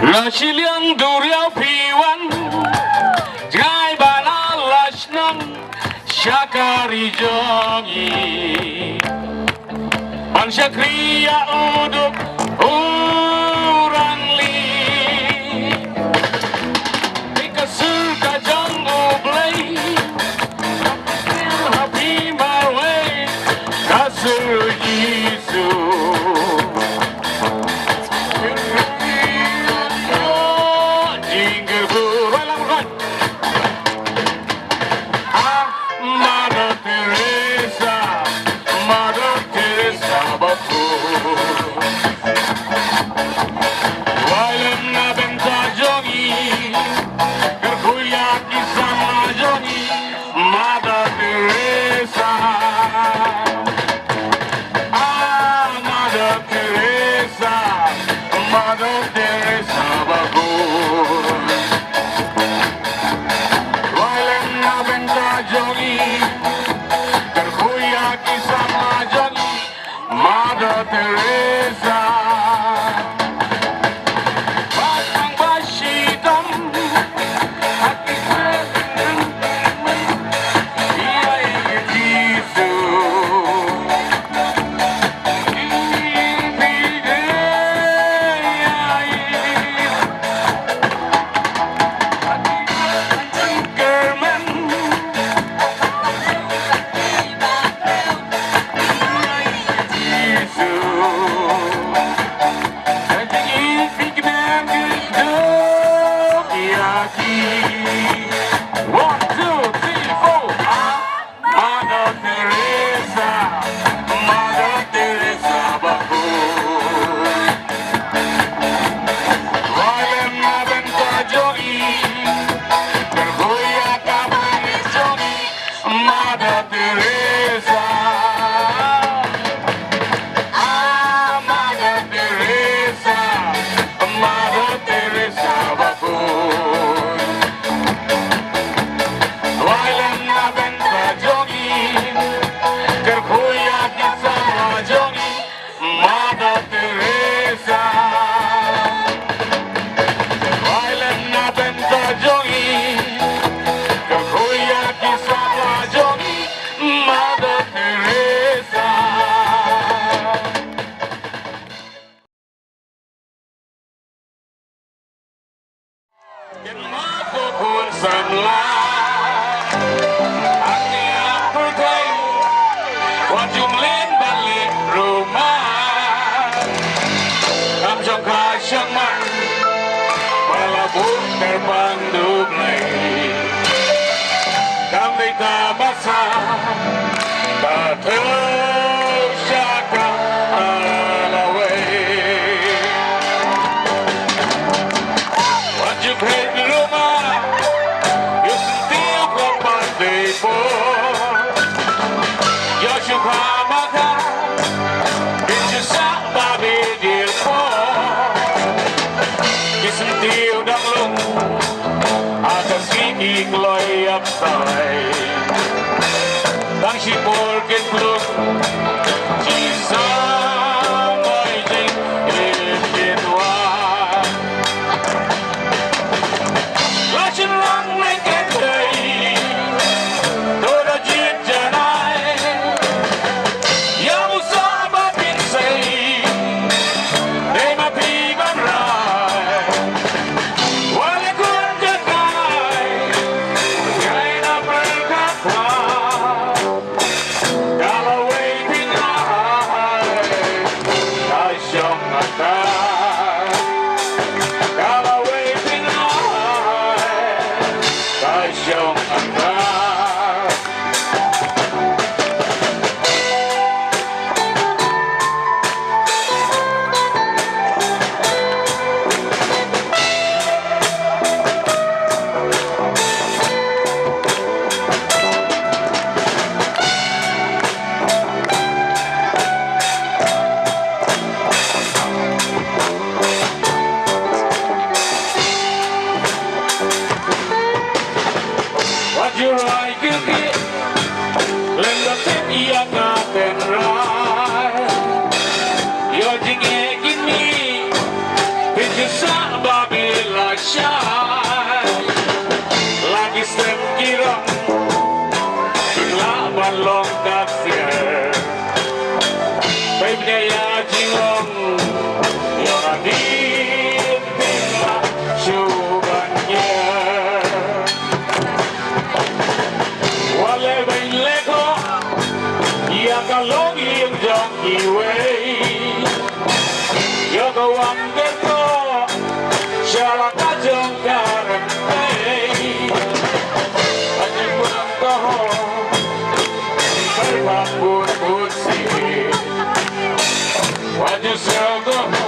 là chỉ liang đủ riêu phi văn gai bà na là sneng shakari jongi ban shakriya uduk orang li dikasur kajang ublay happy my way kasur jisu khun samla hanya kynthei wajum lên balik rumah kam trong khai sang mặn walaupun terbang dublai kami tak basah tak tersaka alawai wajib di rumah you setiap lepas depo yo suka makan itu sak babi dirpo you setiap danglung atas gigi gloi up side Bang si porkin pluk ya Jingrwai Yora di Pima Shubanya Wale Bain Leko Yakalogi yung Junkie Way Yoko Wangeko Sharaka Jongkaran Bay Ajin Bulang Toho Berbang Bun Bun Si Wajah Selgo